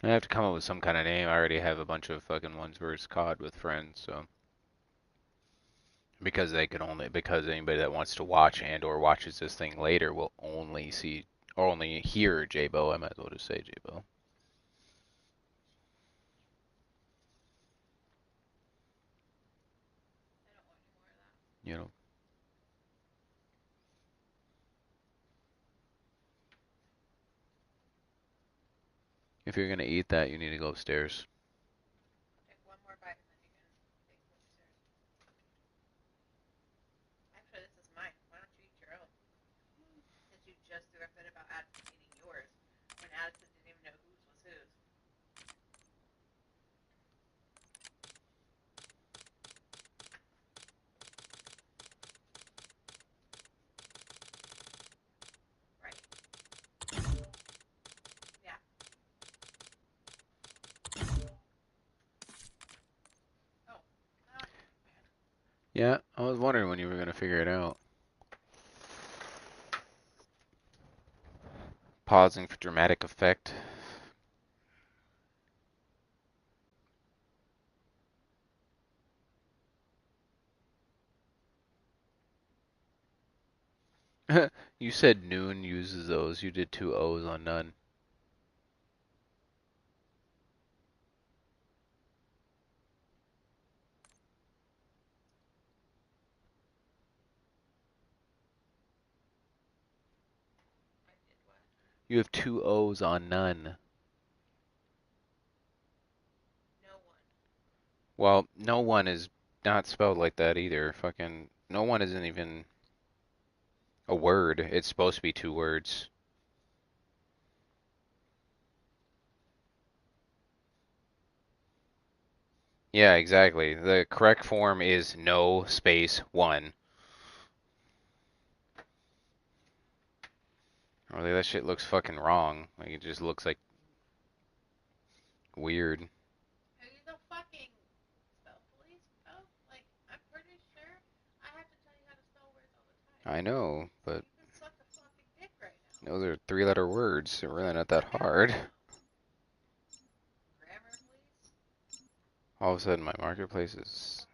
I have to come up with some kind of name. I already have a bunch of fucking ones where it's COD with friends, so because anybody that wants to watch and or watches this thing later will only see or only hear Jabo. I might as well just say Jabo. You know. If you're gonna eat that, you need to go upstairs. Take one more bite and then you can take it upstairs. Actually, this is mine. Why don't you eat your own? Since you just threw a fit about Addison eating yours, when Addison didn't even know whose was whose. Right? Yeah. Oh. Yeah, I was wondering when you were gonna figure it out. Pausing for dramatic effect. You said Noon uses those. You did 2 O's on none. I did what? You have 2 O's on none. No one. Well, no one is not spelled like that either. Fucking no one isn't even a word. It's supposed to be 2 words. Yeah, exactly. The correct form is no space one. Really, that shit looks fucking wrong. Like it just looks like weird. Are you the fucking spell police? Oh, like, I'm pretty sure I have to tell you how to spell words all the time. I know, but You can suck a fucking dick right now. those are 3-letter words. They're really not that hard. Grammar, please. All of a sudden, my marketplace is.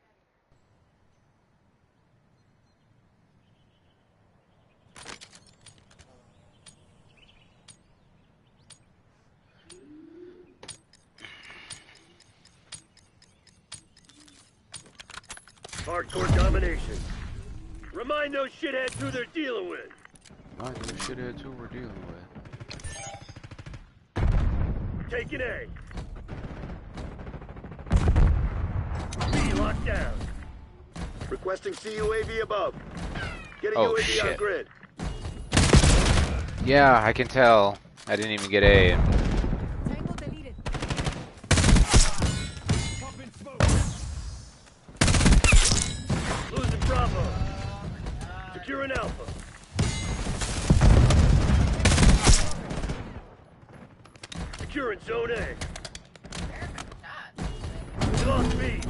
Hardcore domination. Remind those shitheads who they're dealing with. Mind those shitheads who we're dealing with. Taking A. B locked down. Requesting CUAV above. Get a UAV shit. on grid. Yeah, I can tell. I didn't even get A. Tango deleted. Losing Bravo. Securing Alpha. Securing Zone A. We lost B.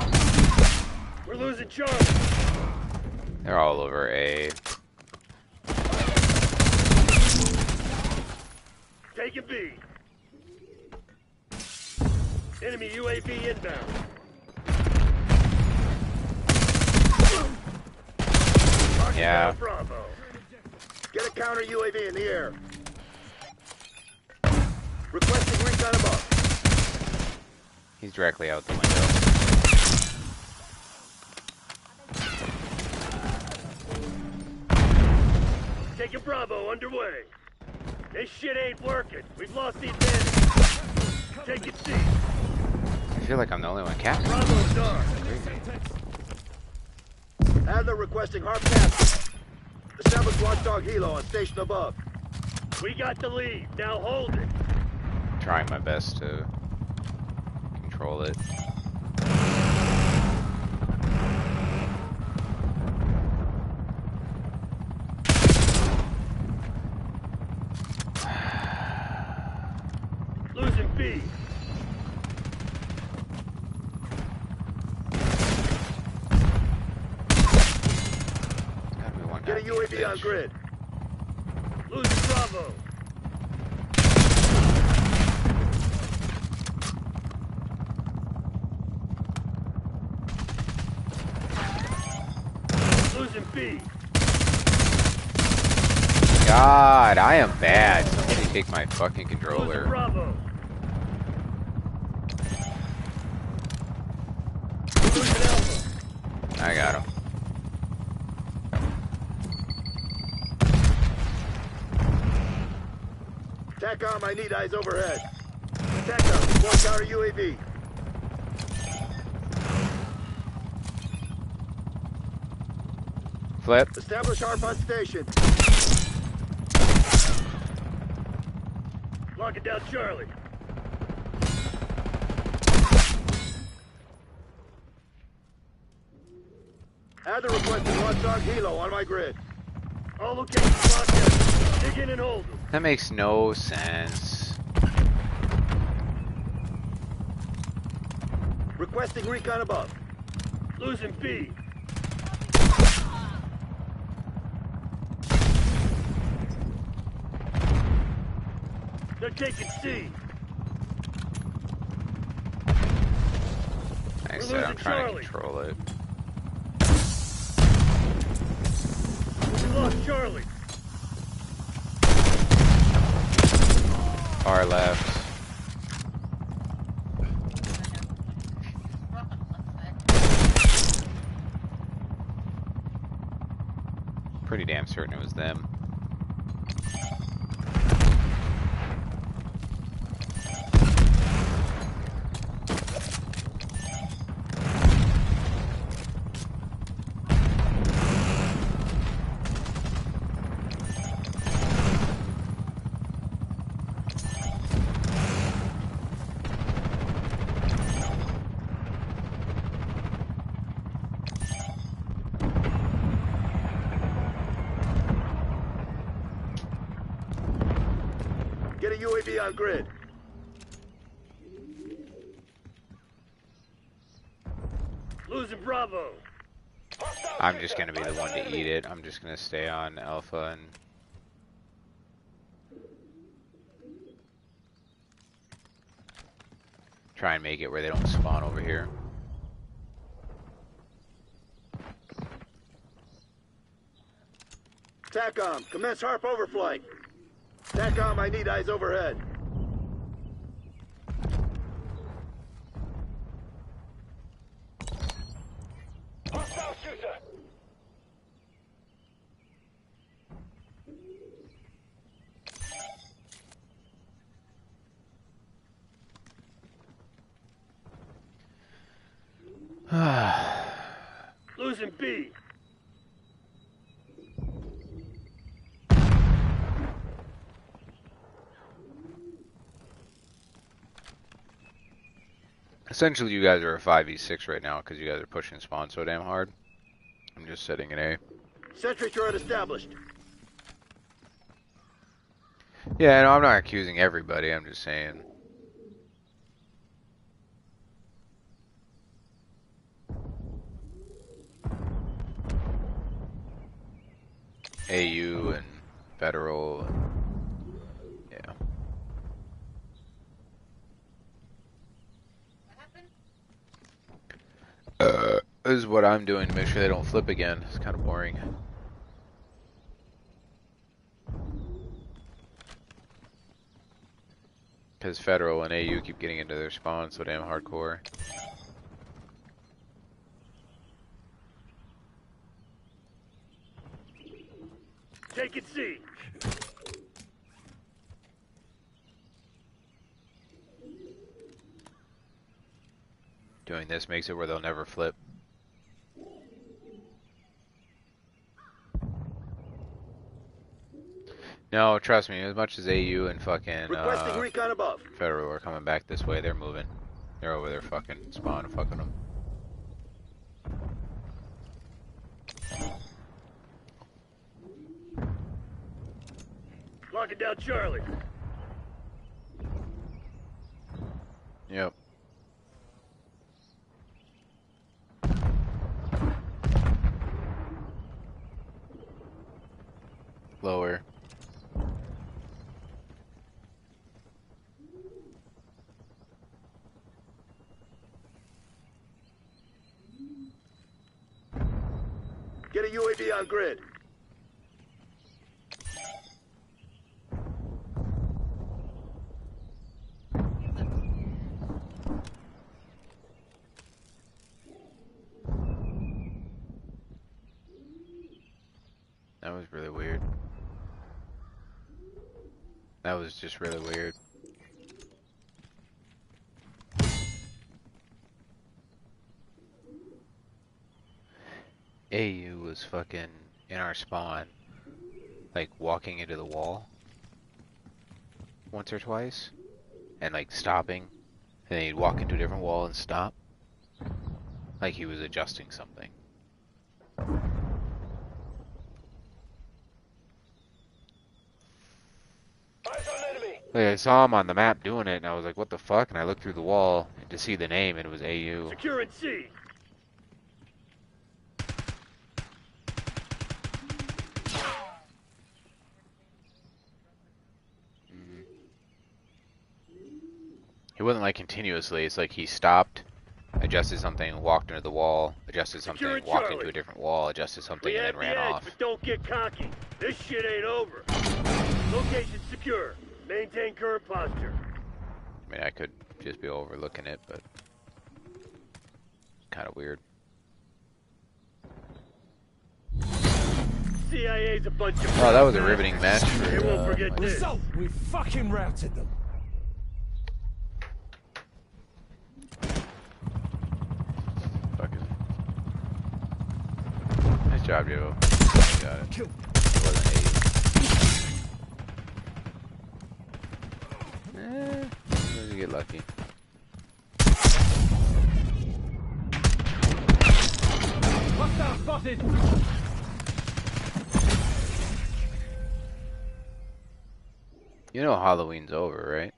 We're losing Charlie. They're all over A. Taking B. Enemy UAV inbound. Yeah. Bravo. Get a counter UAV in the air. Requesting recon above. He's directly out the window. Taking Bravo underway. This shit ain't working. We've lost the advantage. Taking C. I feel like I'm the only one capturing. Bravo's dark. Adler requesting hard capture. Establish watchdog helo on station above. We got the lead. Now hold it. Trying my best to control it. Losing B. Get a UAV on grid. Losing Bravo. B. God, I am bad. Somebody take my fucking Losing controller. Bravo. Losing Alpha. I got him. TACOM, I need eyes overhead. TACOM, deploy counter UAV. Flip. Establish ARP on station. Locking down Charlie. Add the requested watchdog helo on my grid. All locations locked down. Dig in and hold them. That makes no sense. Requesting recon above. Losing B. They're taking C. Like I We're said, I'm losing trying Charlie. to control it. We lost Charlie. Far left. Pretty damn certain it was them. Get a UAV on grid. Losing Bravo. I'm just gonna be the one to eat it. I'm just gonna stay on Alpha and try and make it where they don't spawn over here. TACOM, commence HARP overflight. TACOM, I need eyes overhead. Hostile shooter. Losing B. Essentially, you guys are a 5v6 right now because you guys are pushing spawn so damn hard. I'm just setting an A. Sentry turret established. Yeah, no, I'm not accusing everybody. I'm just saying. AU and Federal. Yeah. What happened? This is what I'm doing to make sure they don't flip again. It's kind of boring. Because Federal and AU keep getting into their spawn so damn hardcore. Taking C. Doing this makes it where they'll never flip. No, trust me, as much as AU and fucking Requesting recon above. Federal are coming back this way, they're moving. They're over there fucking spawn fucking them. Locking down Charlie. Yep. Lower. Get a UAV on grid. That was really weird. That was just really weird. AU was fucking in our spawn, like walking into the wall once or twice, and like stopping, and then he'd walk into a different wall and stop, like he was adjusting something. Like I saw him on the map doing it, and I was like, "What the fuck?" And I looked through the wall to see the name, and it was AU. Secure and C. He wasn't like continuously. It's like he stopped, adjusted something, walked into the wall, adjusted something, Securing walked Charlie. into a different wall, adjusted something, We and have then the ran edge, off. but don't get cocky. This shit ain't over. Location secure. Maintain current posture. I mean, I could just be overlooking it, but kind of weird. CIA's a bunch of... Oh, that was a riveting match for. They won't forget my- this. Result, we fucking routed them. Fuck is it? Nice job, Jabo. Got it. Kill. It wasn't maybe get lucky. Hostile spotted. You know Halloween's over, right?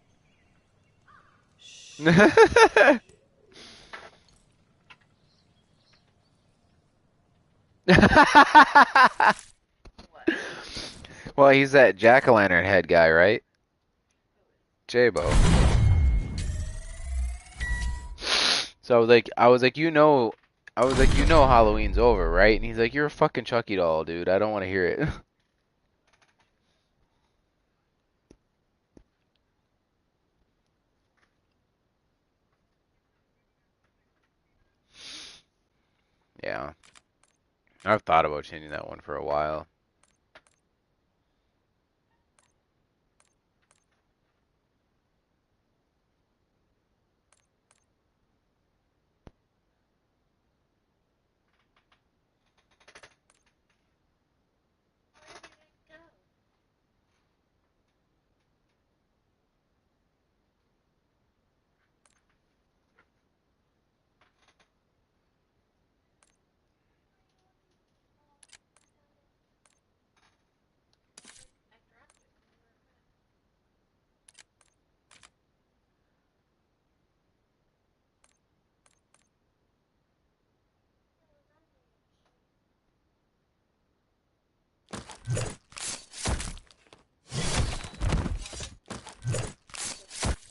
What? Well, he's that jack-o'-lantern head guy, right? Jabo. So I was like, you know Halloween's over, right? And he's like, you're a fucking Chucky doll, dude. I don't want to hear it. Yeah. I've thought about changing that one for a while.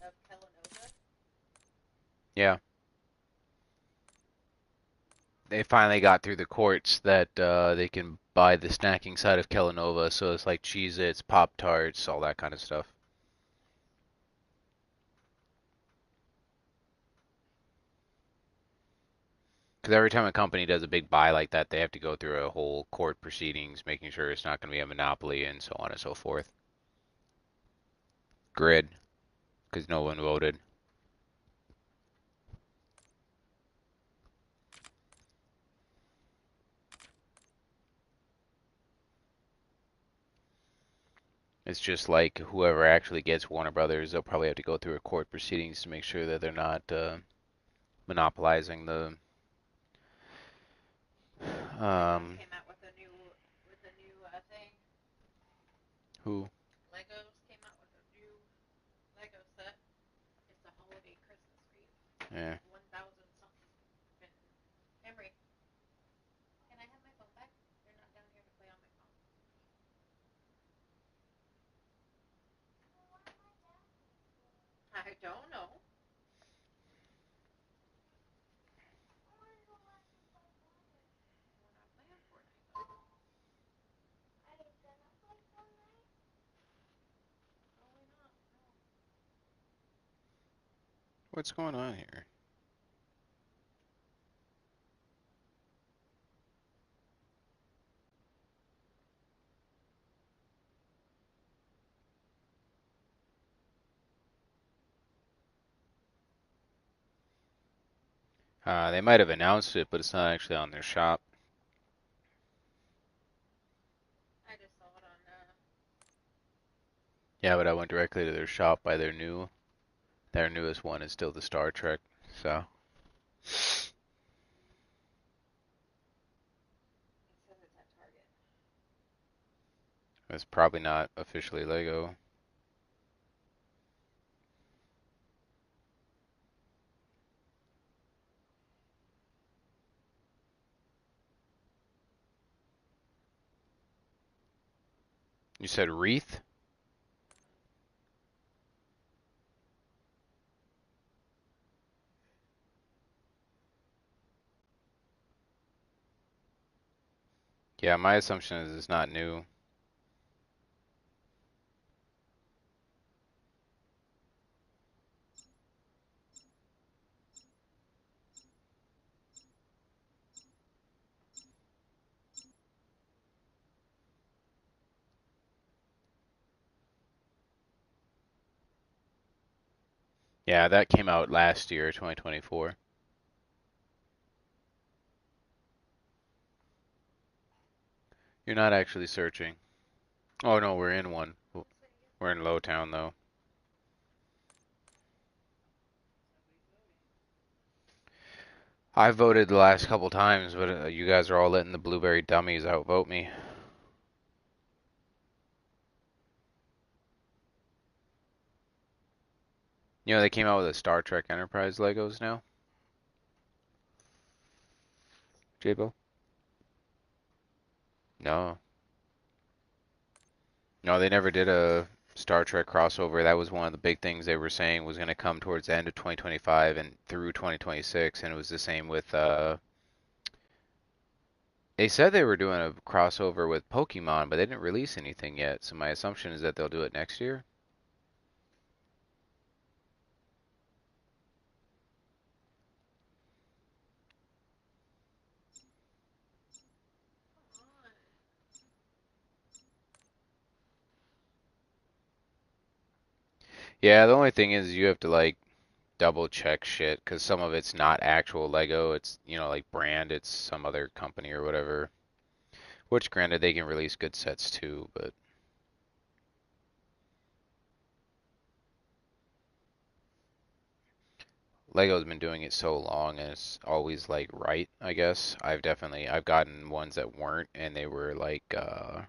Of Kellanova? Yeah. They finally got through the courts that they can buy the snacking side of Kellanova, so it's like Cheez-Its, Pop-Tarts, all that kind of stuff. Because every time a company does a big buy like that, they have to go through a whole court proceedings, making sure it's not going to be a monopoly and so on and so forth. Grid, because no one voted. It's just like whoever actually gets Warner Brothers, they'll probably have to go through a court proceedings to make sure that they're not monopolizing the. Came out with a new thing. Who? Legos came out with a new Lego set. It's a holiday Christmas wreath. Yeah. 1,000 something. Emery, can I have my phone back? They're not down here to play on my phone. I don't know. We're not playing Fortnite. What's going on here? They might have announced it, but it's not actually on their shop. I just saw it on, Yeah, but I went directly to their shop by their newest one is still the Star Trek. So it says it's at Target. it's probably not officially Lego. You said wreath? Yeah, my assumption is it's not new. Yeah, that came out last year, 2024. You're not actually searching. Oh no, we're in one. We're in Lowtown though. I voted the last couple times, but you guys are all letting the blueberry dummies outvote me. You know, they came out with a Star Trek Enterprise Legos now. Jabo? No. No, they never did a Star Trek crossover. That was one of the big things they were saying was going to come towards the end of 2025 and through 2026, and it was the same with they said they were doing a crossover with Pokemon, but they didn't release anything yet. So my assumption is that they'll do it next year. Come on. Yeah, the only thing is you have to like double check shit because some of it's not actual Lego. It's, you know, like brand, it's some other company or whatever. Which granted they can release good sets too, but Lego's been doing it so long and it's always like right, I guess. I've gotten ones that weren't and they were like the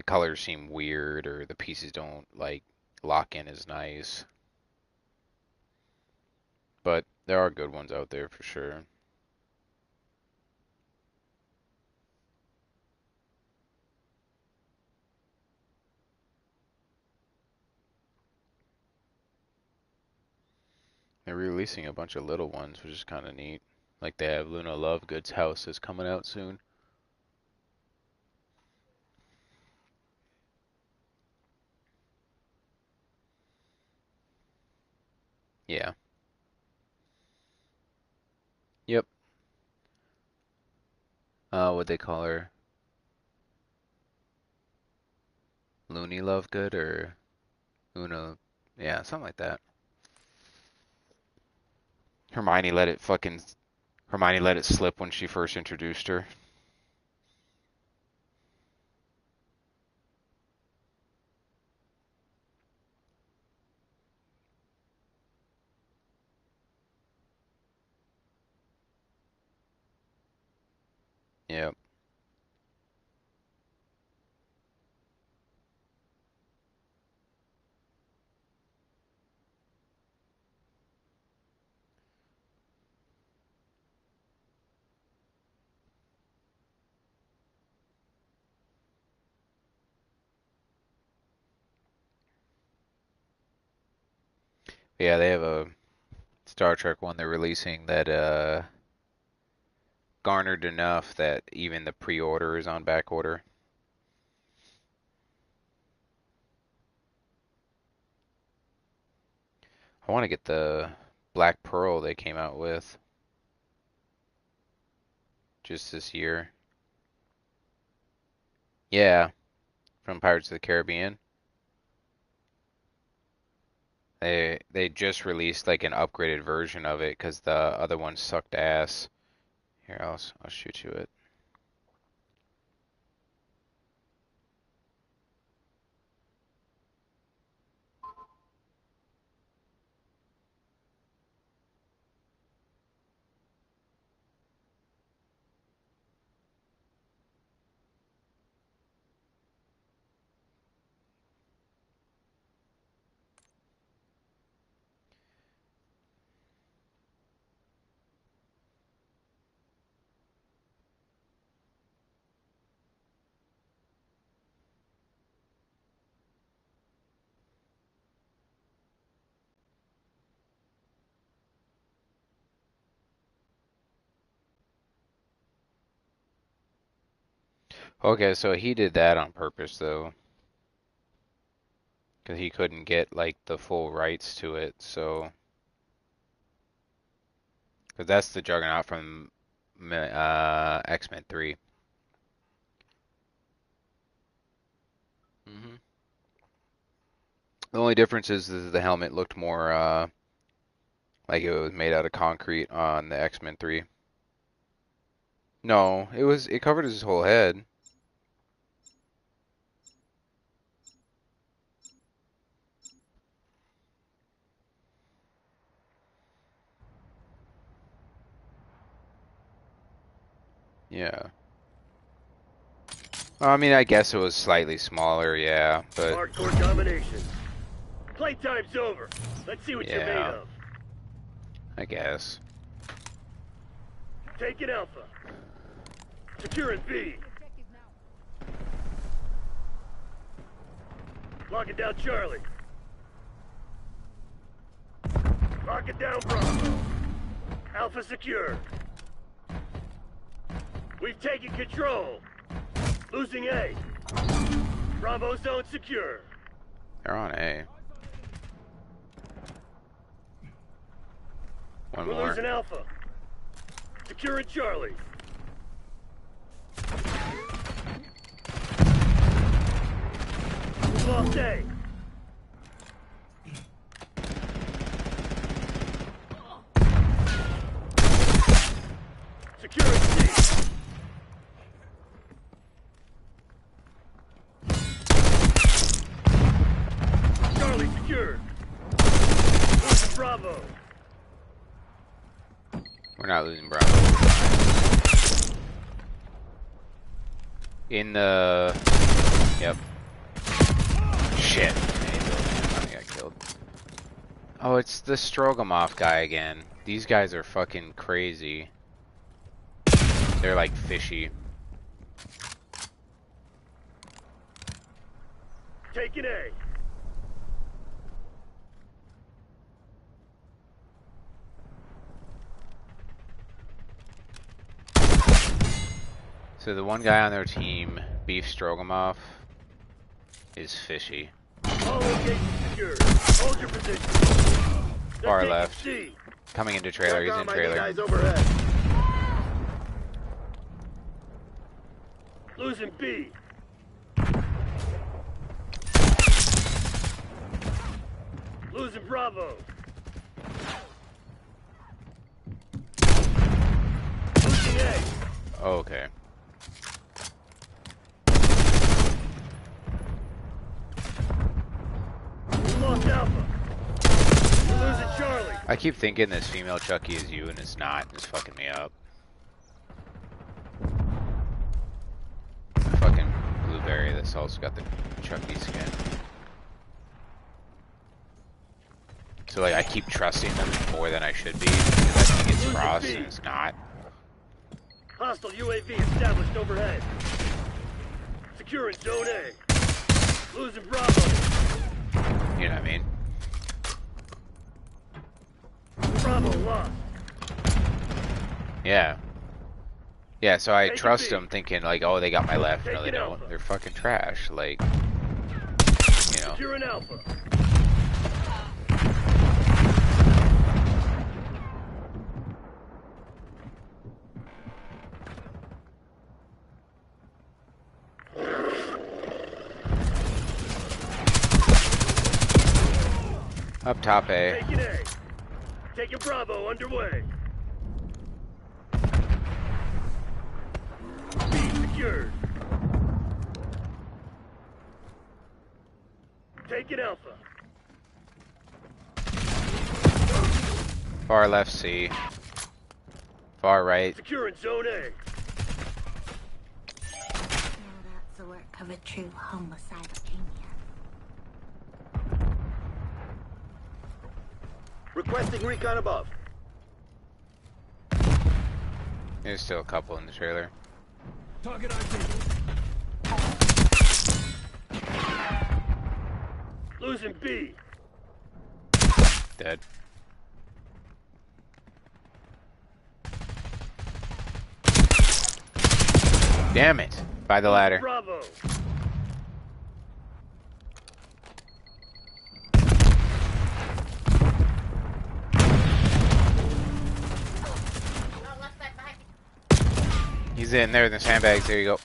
colors seem weird or the pieces don't like lock in as nice. But there are good ones out there for sure. They're releasing a bunch of little ones, which is kind of neat. Like they have Luna Lovegood's house is coming out soon. Yeah. Yep. What they call her? Looney Lovegood or Una? Yeah, something like that. Hermione let it fucking Hermione let it slip when she first introduced her. Yep. Yeah, they have a Star Trek one they're releasing that garnered enough that even the pre-order is on back order. I want to get the Black Pearl they came out with just this year. Yeah, from Pirates of the Caribbean. They just released like an upgraded version of it because the other one sucked ass. Here, I'll shoot you it. Okay, so he did that on purpose though, because he couldn't get like the full rights to it. So, because that's the Juggernaut from X-Men 3. hmm The only difference is the helmet looked more like it was made out of concrete on the X-Men 3. No, it covered his whole head. Yeah. I mean, I guess it was slightly smaller, yeah, but Hardcore domination. Playtime's over. Let's see what you're made yeah, of. I guess. Taking Alpha. Securing B. Objective now. Locking down Charlie. Locking down Bravo. Alpha secure. We've taken control. Losing A. Bravo zone secure. They're on A. One We're more. losing Alpha. Securing Charlie. We lost A. Securing C. Charlie secured. Losing Bravo. We're not losing Bravo. In the... Yep. Shit. I got killed. Oh, it's the Strogomov guy again. These guys are fucking crazy. They're like fishy. Taking A. So the one guy on their team, Beef Strogomov, is fishy. All locations secured. Hold your position. They're Far taking left. C. Coming into trailer, he's in trailer. Guys overhead. Losing B. Losing Bravo. Losing A. Oh, okay. We lost Alpha. We're losing Charlie. I keep thinking this female Chucky is you, and it's not. It's fucking me up. Fucking Blueberry that's also got the Chucky skin. So like I keep trusting them more than I should be because I think it's Frost and it's not. Hostile UAV established overhead. Securing Zone A. Losing Bravo. You know what I mean? Bravo lost. Yeah. Yeah, so I Take trust B. them thinking like, oh, they got my left. No, they Take it don't. Alpha. They're fucking trash. Like, you know. Securing Alpha. Up top A. Taking A. Taking Bravo underway. B secured. Taking Alpha. Far left C. Far right. Securing Zone A. Now that's the work of a true homicidal genius. Requesting recon above. There's still a couple in the trailer. Target ID. Losing B. Dead. Damn it! By the ladder. Bravo. Oh, left side behind me. He's in there in the sandbags. There you go.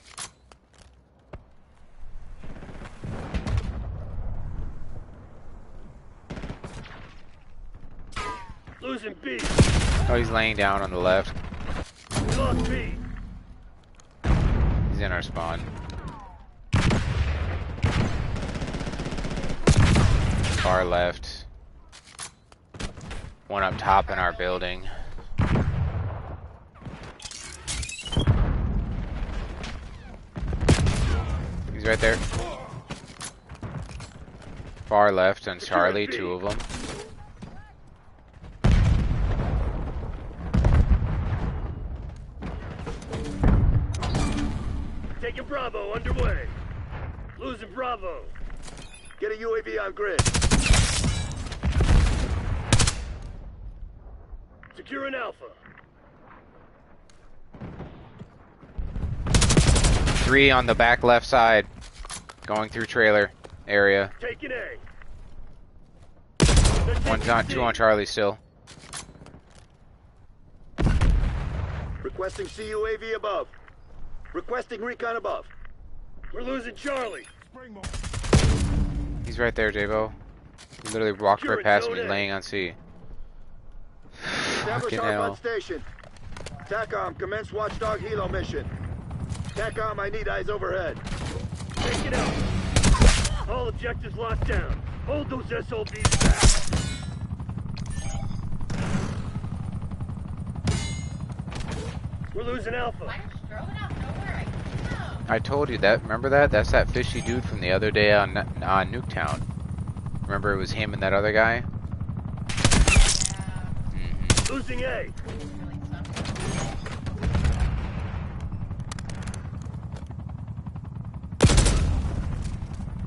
Losing B. Oh, he's laying down on the left. We lost B. He's in our spawn. Far left. One up top in our building. He's right there. Far left on Charlie, two of them. Taking Bravo underway. Losing Bravo. Get a UAV on grid. Securing Alpha. 3 on the back left side. Going through trailer area. Taking A. One's on, 2 on Charlie still. Requesting CUAV above. Requesting recon above. We're losing Charlie. He's right there, Jabo. He literally walked right past me, laying on C. Establish Fucking ARP on hell. station. TACOM, commence watchdog helo mission. TACOM, I need eyes overhead. Take it out. All objectives locked down. Hold those SOBs back. We're losing Alpha. Why don't you throw it out nowhere? I don't know. I told you that. Remember that? That's that fishy dude from the other day on Nuketown. Remember it was him and that other guy? Yeah. Losing A. Really sucks.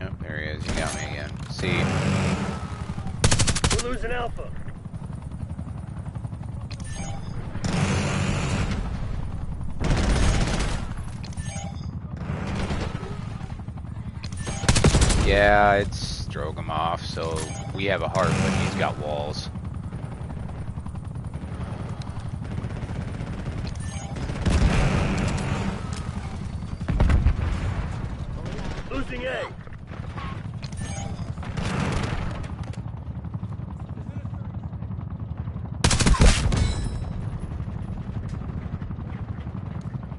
Yep, there he is. He got me again. C. We're losing Alpha. Yeah, it's drove him off, so we have a heart, but he's got walls. Losing A.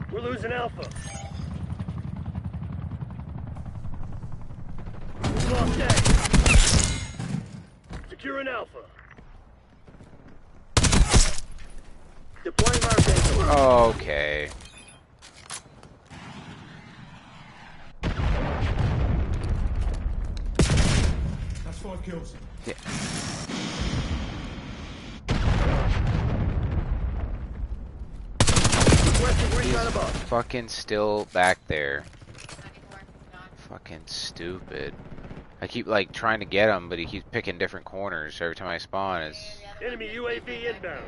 We're losing Alpha. Lost A. Securing Alpha. Deploying Archangel. Okay. That's 5 kills. Yeah. Requesting recon above. Fucking still back there. Not anymore. Gone. Fucking stupid. I keep like trying to get him, but he keeps picking different corners every time I spawn. It's The other Enemy one. UAV inbound.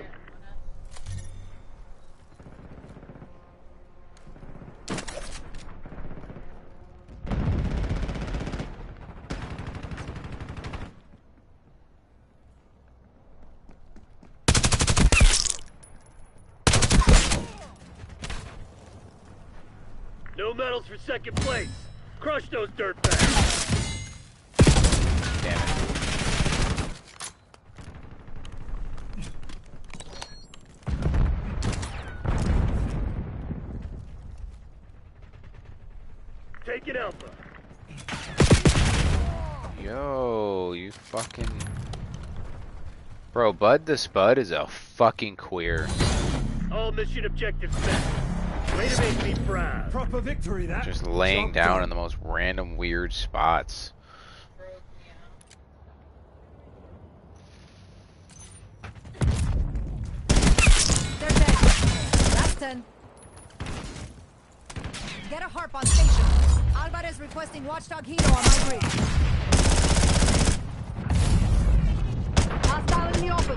No medals for second place. Crush those dirtbags. damn it. taking Alpha. Yo, you fucking... Bro, Bud the Spud is a fucking queer. All mission objectives met. Way to make me proud. Proper victory, that. Just laying Job down done. in the most random weird spots. Broke me out. They're dead. Last 10. Get a harp on station. Alvarez requesting watchdog helo on my bridge. Hostile in the open.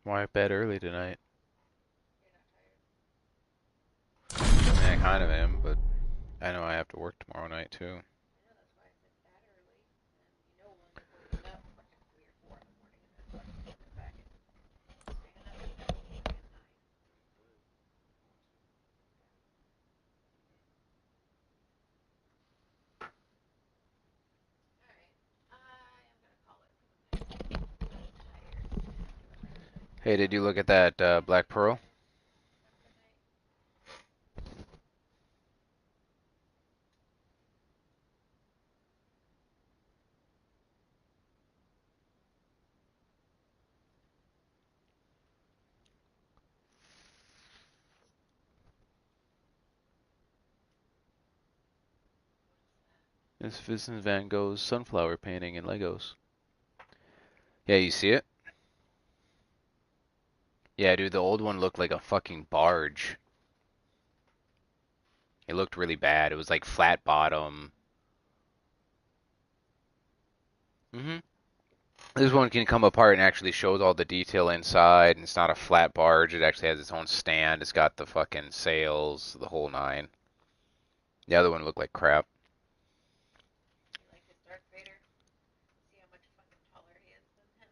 Why bed early tonight? I mean, I kind of am, but I know I have to work tomorrow night too. Hey, did you look at that Black Pearl? It's Vincent Van Gogh's sunflower painting in Legos. Yeah, you see it? Yeah, dude, the old one looked like a fucking barge. It looked really bad. It was like flat bottom. This one can come apart and actually shows all the detail inside, and it's not a flat barge. It actually has its own stand. It's got the fucking sails, the whole nine. The other one looked like crap. Like his Darth Vader. See how much fucking taller he is than him.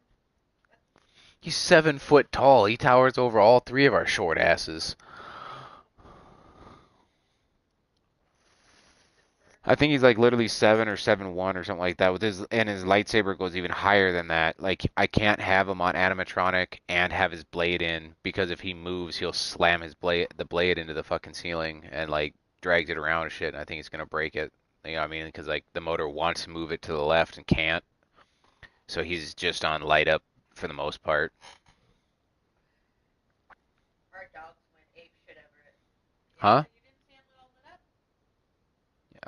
He's 7 foot tall. He towers over all three of our short asses. I think he's like literally 7 or 7'1" or something like that. With his lightsaber goes even higher than that. Like I can't have him on animatronic and have his blade in because if he moves, he'll slam the blade into the fucking ceiling and like drags it around and shit. And I think it's gonna break it. You know what I mean? Because like the motor wants to move it to the left and can't. So he's just on light up for the most part. Our dogs went ape shit over it. Huh? You didn't see him all lit up?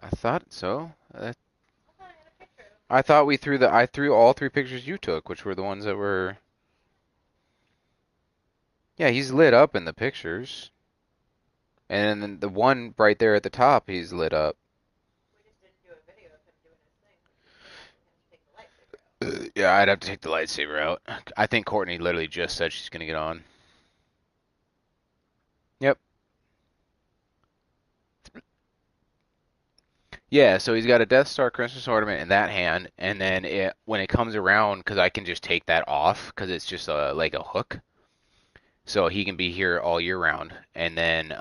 I thought so. I thought I had a picture of him. I thought I threw all three pictures you took, which were the ones that were. Yeah, he's lit up in the pictures. And then the one right there at the top, he's lit up. We just didn't do a video of him doing his thing. We just didn't take the lightsaber out. Yeah, I'd have to take the lightsaber out. I think Courtney literally just said she's gonna get on. Yep. Yeah, so he's got a Death Star Christmas ornament in that hand, and then when it comes around, because I can just take that off, because it's just like a hook, so he can be here all year round. And then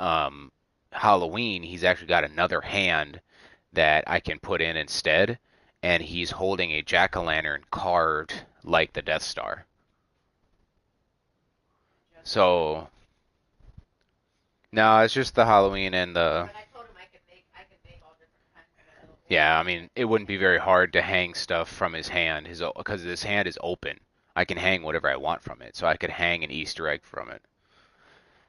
Halloween, he's actually got another hand that I can put in instead, and he's holding a jack-o'-lantern carved like the Death Star. So, no, it's just the Halloween and the... But I told him I could make all different kinds of it. Yeah, I mean, it wouldn't be very hard to hang stuff from his hand, because his hand is open. I can hang whatever I want from it, so I could hang an Easter egg from it.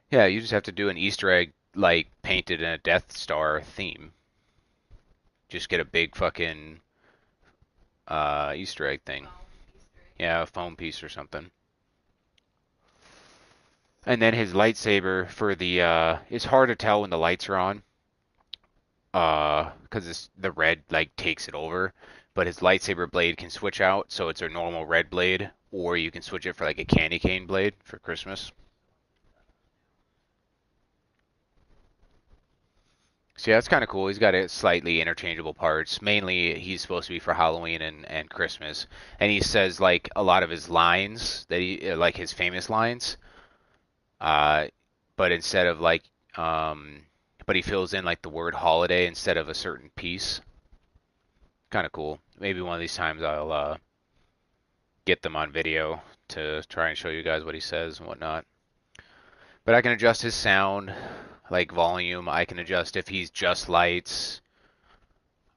Yeah, you just have to do an Easter egg, like, painted in a Death Star theme. Just get a big fucking Easter egg thing. Yeah, a foam piece or something. And then his lightsaber for the, it's hard to tell when the lights are on. Because the red, like, takes it over. But his lightsaber blade can switch out, so it's a normal red blade. Or you can switch it for, like, a candy cane blade for Christmas. So So yeah, it's kind of cool. He's got it slightly interchangeable parts. Mainly, he's supposed to be for Halloween and Christmas. And he says like a lot of his lines that he like his famous lines. Uh, but instead of like but he fills in like the word holiday instead of a certain piece. Kind of cool. Maybe one of these times I'll get them on video to try and show you guys what he says and whatnot. But I can adjust his sound, like volume. I can adjust if he's just lights.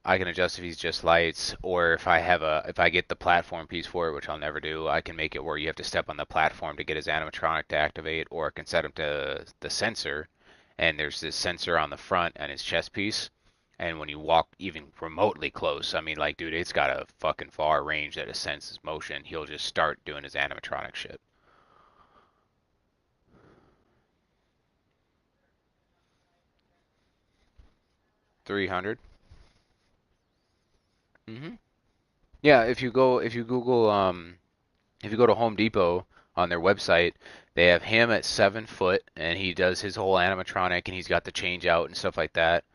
I can adjust if he's just lights, or if I get the platform piece for it, which I'll never do, I can make it where you have to step on the platform to get his animatronic to activate, or I can set him to the sensor, and there's this sensor on the front and his chest piece, and when you walk even remotely close, I mean, like, dude, it's got a fucking far range that it senses motion. He'll just start doing his animatronic shit. 300. Mm-hmm. Yeah, if you go to Home Depot on their website, they have him at 7 foot and he does his whole animatronic and he's got the change out and stuff like that.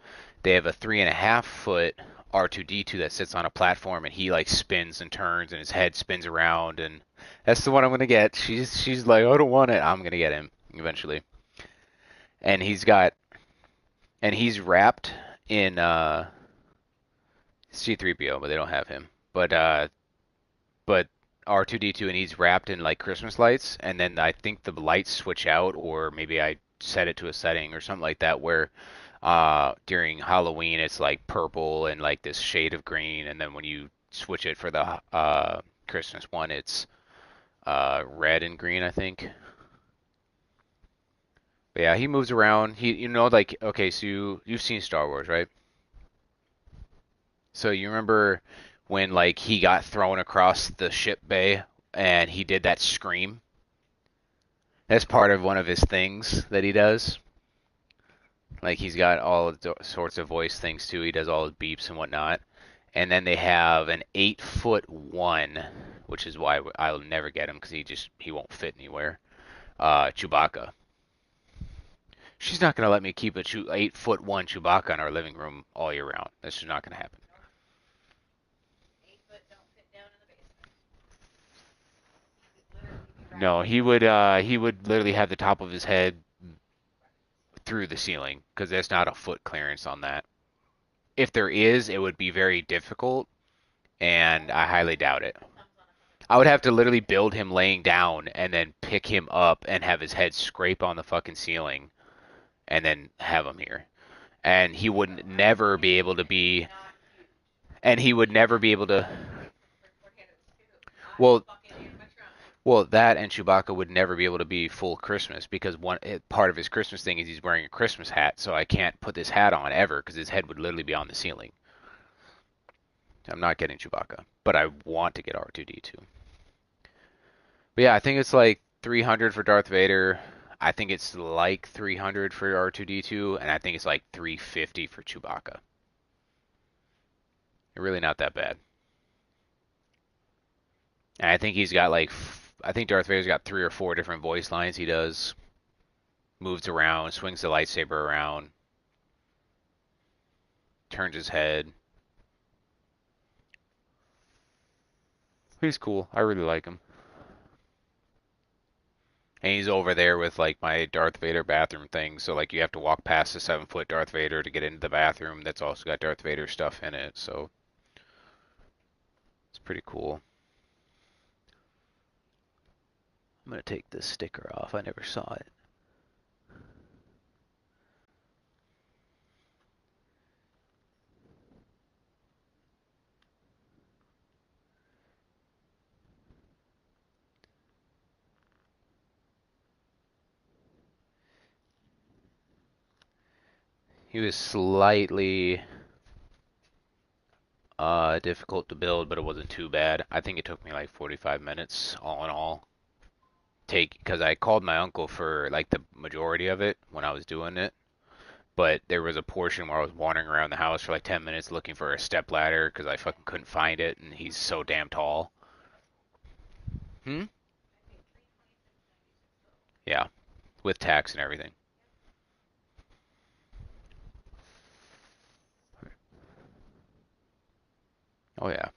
They have a 3.5 foot R2D2 that sits on a platform and he like spins and turns and his head spins around and that's the one I'm gonna get. She's like, I don't want it. I'm gonna get him eventually. And he's wrapped in C3PO, but they don't have him. But R2D2 and he's wrapped in like Christmas lights, and then I think the lights switch out, or maybe I set it to a setting or something like that where during Halloween it's like purple and like this shade of green, and then when you switch it for the Christmas one, it's red and green, I think. But yeah, he moves around. Like okay, so you've seen Star Wars, right? So you remember when like he got thrown across the ship bay and he did that scream? That's part of one of his things that he does. Like he's got all sorts of voice things too. He does all his beeps and whatnot. And then they have an 8 foot one, which is why I'll never get him because he won't fit anywhere. Chewbacca. She's not gonna let me keep a 8 foot one Chewbacca in our living room all year round. That's just not gonna happen. 8 foot don't fit down in the basement. No, he would literally have the top of his head through the ceiling because there's not a foot clearance on that. If there is, it would be very difficult, and I highly doubt it. I would have to literally build him laying down and then pick him up and have his head scrape on the fucking ceiling and then have him here. And he would never be able to be and he would never be able to well Well, that and Chewbacca would never be able to be full Christmas because part of his Christmas thing is he's wearing a Christmas hat, so I can't put this hat on ever because his head would literally be on the ceiling. I'm not getting Chewbacca, but I want to get R2D2. But yeah, I think it's like 300 for Darth Vader. I think it's like 300 for R2D2, and I think it's like 350 for Chewbacca. Really not that bad. And I think he's got like I think Darth Vader's got 3 or 4 different voice lines he does. Moves around, swings the lightsaber around, turns his head. He's cool. I really like him. And he's over there with like my Darth Vader bathroom thing, so like you have to walk past the 7 foot Darth Vader to get into the bathroom that's also got Darth Vader stuff in it, so it's pretty cool. I'm gonna take this sticker off. I never saw it. He was slightly difficult to build, but it wasn't too bad. I think it took me like 45 minutes all in all. Because I called my uncle for like the majority of it when I was doing it, but there was a portion where I was wandering around the house for like 10 minutes looking for a step ladder because I fucking couldn't find it, and he's so damn tall. Hmm? Yeah, with tax and everything. Oh yeah.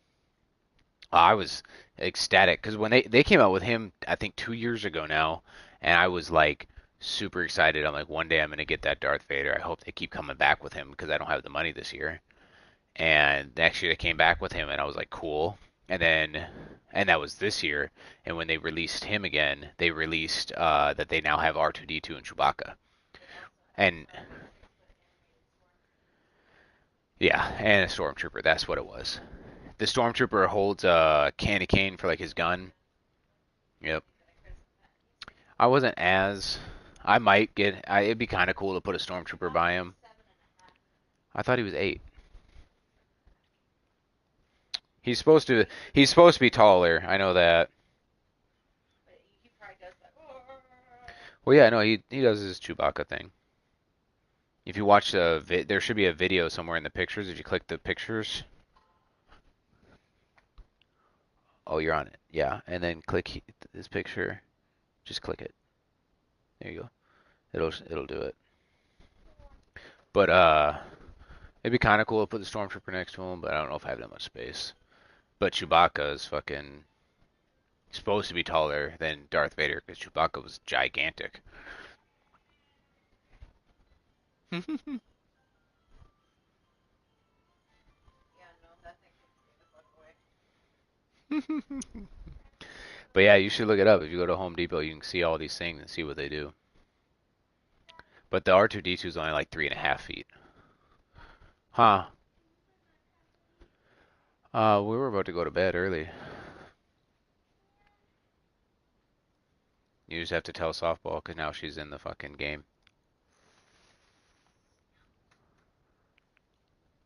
I was ecstatic because when they came out with him, I think 2 years ago now, and I was like super excited. I'm like, one day I'm gonna get that Darth Vader. I hope they keep coming back with him because I don't have the money this year. And next year they came back with him, and I was like, cool. And that was this year. And when they released him again, they released that they now have R2D2 and Chewbacca. And yeah, and a stormtrooper. That's what it was. The stormtrooper holds a candy cane for like his gun. Yep. I wasn't as. I might get. It'd be kind of cool to put a stormtrooper by him. I thought he was 8. He's supposed to. He's supposed to be taller. I know that. But he probably does that. Well, yeah, no, he does his Chewbacca thing. If you watch there should be a video somewhere in the pictures. If you click the pictures. Oh, you're on it. Yeah, and then click this picture. Just click it. There you go. It'll do it. But it'd be kind of cool to put the stormtrooper next to him. But I don't know if I have that much space. But Chewbacca is fucking supposed to be taller than Darth Vader because Chewbacca was gigantic. Yeah, no, that thing can stay the fuck away. But yeah, you should look it up. If you go to Home Depot, you can see all these things and see what they do. But the R2D2 is only like 3.5 feet. Huh. We were about to go to bed early. You just have to tell softball because now she's in the fucking game.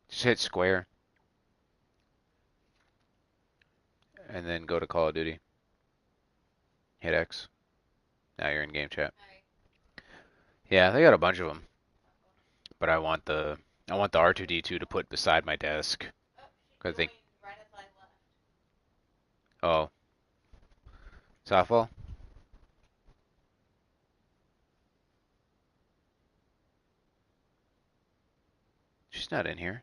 Just hit square. And then go to Call of Duty. Hit X. Now you're in game chat. Yeah, they got a bunch of them. But I want the R2D2 to put beside my desk. Cause they. Right as I left. Oh. Softball? She's not in here.